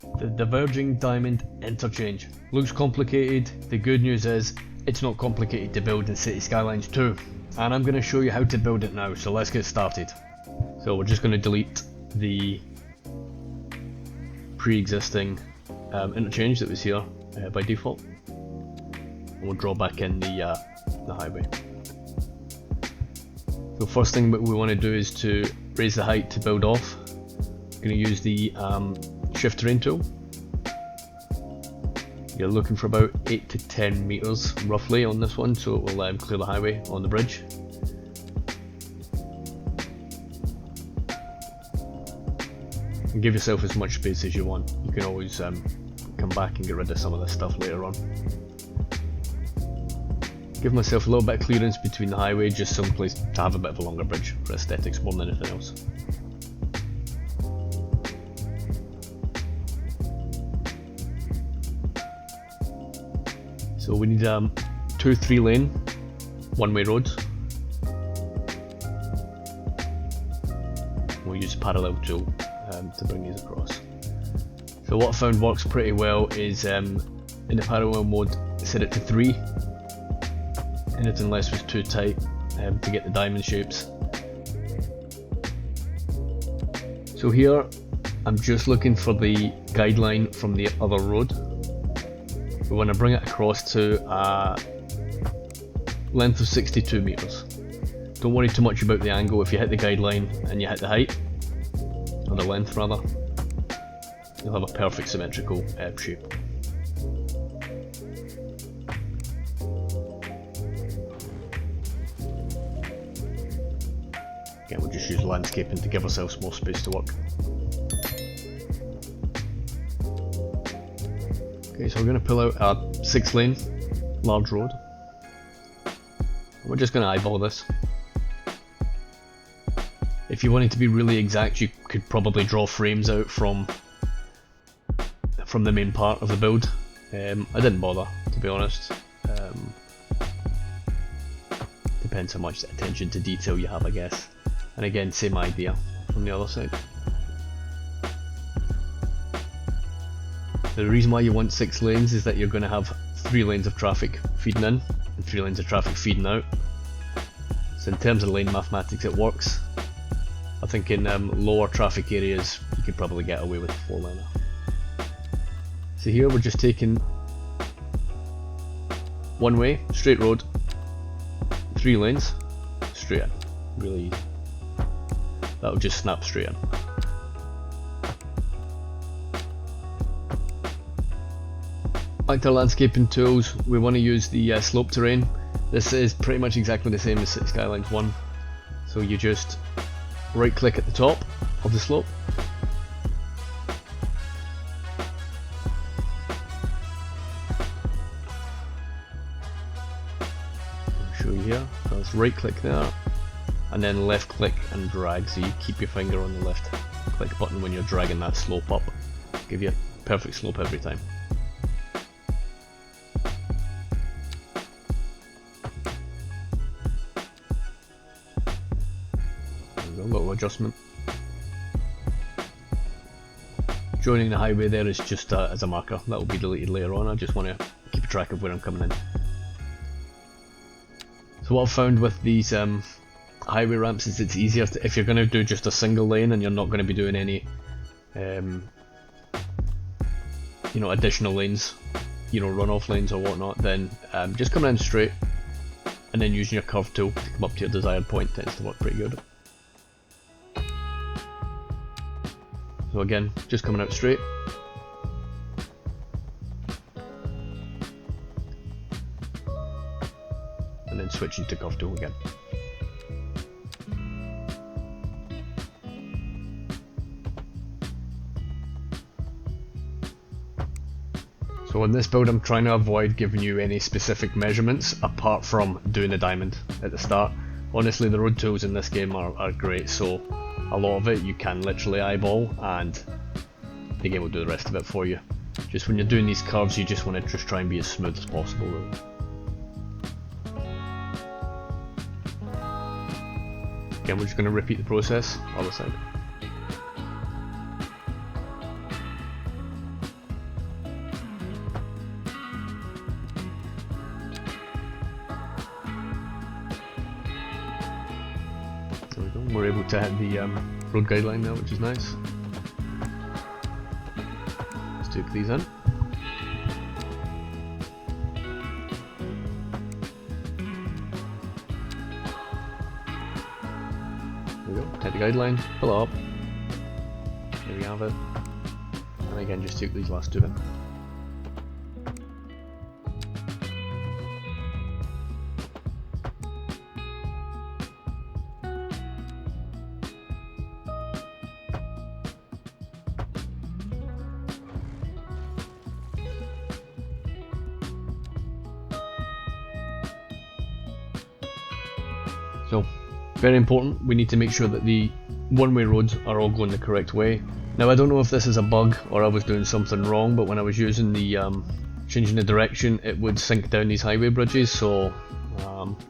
The Diverging Diamond Interchange. Looks complicated. The good news is it's not complicated to build in City Skylines 2, and I'm going to show you how to build it now, so let's get started. So we're just going to delete the pre-existing interchange that was here by default, and we'll draw back in the highway. So first thing that we want to do is to raise the height to build off. I'm going to use the shift terrain tool. You're looking for about 8 to 10 meters roughly on this one, so it will clear the highway on the bridge. And give yourself as much space as you want. You can always come back and get rid of some of this stuff later on. Give myself a little bit of clearance between the highway, just someplace to have a bit of a longer bridge for aesthetics more than anything else. So we need 2 3-lane one-way roads. We'll use parallel tool to bring these across. So what I found works pretty well is in the parallel mode, set it to 3. Anything less was too tight to get the diamond shapes. So here I'm just looking for the guideline from the other road. We want to bring it across to a length of 62 meters. Don't worry too much about the angle. If you hit the guideline and you hit the height, or the length rather, you'll have a perfect symmetrical shape. Again, we'll just use landscaping to give ourselves more space to work. Okay, so we're going to pull out a 6-lane large road. We're just going to eyeball this. If you wanted to be really exact, you could probably draw frames out from the main part of the build. I didn't bother, to be honest. Depends how much attention to detail you have, I guess. And again, same idea from the other side. The reason why you want 6 lanes is that you're going to have 3 lanes of traffic feeding in and 3 lanes of traffic feeding out. So in terms of lane mathematics it works. I think in lower traffic areas you could probably get away with a 4-laner. So here we're just taking one way, straight road, 3 lanes, straight in. Really easy. That'll just snap straight in. Back to our landscaping tools, we want to use the slope terrain. This is pretty much exactly the same as City Skylines 1. So you just right click at the top of the slope. I'll show you here. So let's right click there and then left click and drag. So you keep your finger on the left click button when you're dragging that slope up. Give you a perfect slope every time. A little adjustment. Joining the highway there is just as a marker. That will be deleted later on. I just want to keep track of where I'm coming in. So what I've found with these highway ramps is it's easier to, if you're going to do just a single lane and you're not going to be doing any additional lanes, runoff lanes or whatnot, then just coming in straight and then using your curve tool to come up to your desired point tends to work pretty good. So again, just coming out straight. And then switching to curve tool again. So in this build I'm trying to avoid giving you any specific measurements apart from doing the diamond at the start. Honestly, the road tools in this game are great, so a lot of it you can literally eyeball and the game will do the rest of it for you. Just when you're doing these curves you just want to try and be as smooth as possible really. Again, we're just going to repeat the process, other side. We're able to hit the road guideline now, which is nice. Let's take these in. There we go, hit the guideline, pull it up. There we have it. And again, just take these last two in. So, very important, we need to make sure that the one-way roads are all going the correct way. Now I don't know if this is a bug or I was doing something wrong, but when I was using the changing the direction, it would sink down these highway bridges, so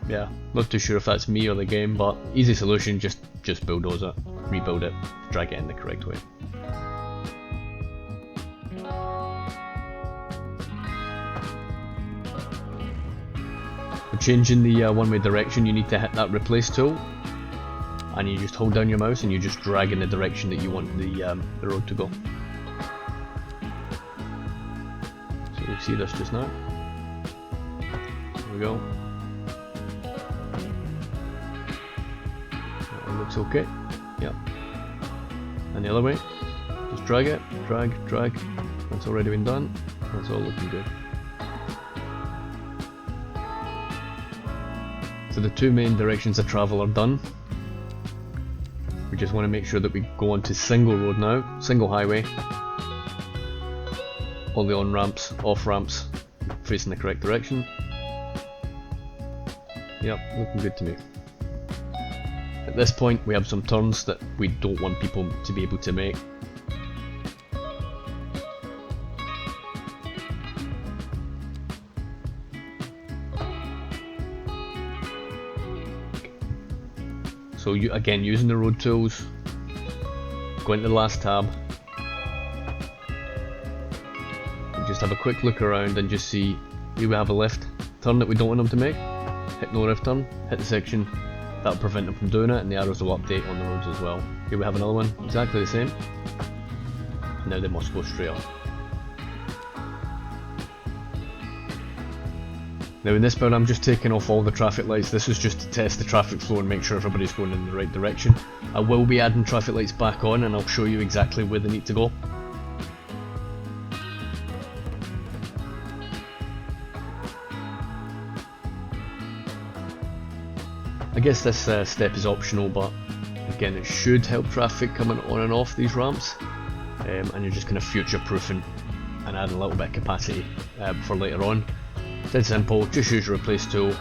yeah, not too sure if that's me or the game, but easy solution, just bulldoze it, rebuild it, drag it in the correct way. For changing the one-way direction, you need to hit that replace tool, and you just hold down your mouse and you just drag in the direction that you want the road to go. So you'll see this just now. There we go. That looks okay. Yep. And the other way, just drag it, drag. That's already been done. That's all looking good. So the two main directions of travel are done. We just want to make sure that we go onto single road now, single highway. All the on ramps, off ramps, facing the correct direction. Yep, looking good to me. At this point we have some turns that we don't want people to be able to make. So again, using the road tools, go into the last tab, and just have a quick look around and just see, here we have a left turn that we don't want them to make, hit no left turn, hit the section, that'll prevent them from doing it, and the arrows will update on the roads as well. Here we have another one, exactly the same, now they must go straight up. Now in this build I'm just taking off all the traffic lights. This is just to test the traffic flow and make sure everybody's going in the right direction. I will be adding traffic lights back on and I'll show you exactly where they need to go. I guess this step is optional, but again it should help traffic coming on and off these ramps, and you're just kind of future proofing and adding a little bit of capacity for later on. Dead simple, just use your replace tool,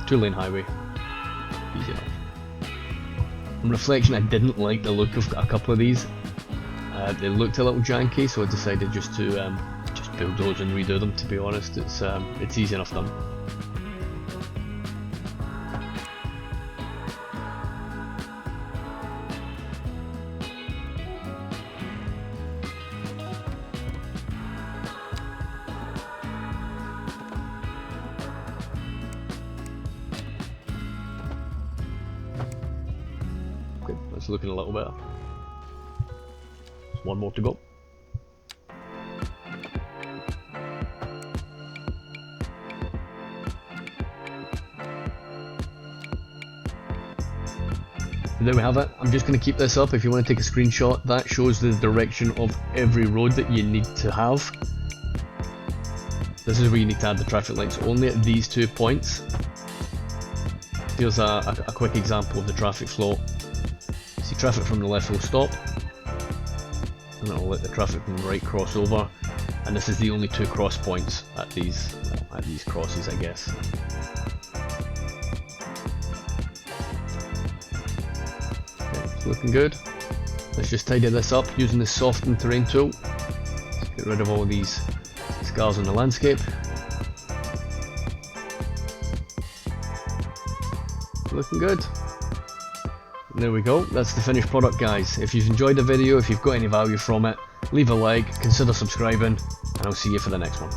2-lane highway, easy enough. On reflection, I didn't like the look of a couple of these. They looked a little janky, so I decided just to just bulldoze and redo them. To be honest, it's easy enough done. That's looking a little better. Just one more to go. And there we have it. I'm just going to keep this up. If you want to take a screenshot, that shows the direction of every road that you need to have. This is where you need to add the traffic lights only at these 2 points. Here's a quick example of the traffic flow. See, traffic from the left will stop, and it'll let the traffic from the right cross over. And this is the only 2 cross points at these crosses, I guess. Okay, it's looking good. Let's just tidy this up using the soften terrain tool. Let's get rid of all these scars on the landscape. Looking good. And there we go, that's the finished product, guys. If you've enjoyed the video, if you've got any value from it, leave a like, consider subscribing, and I'll see you for the next one.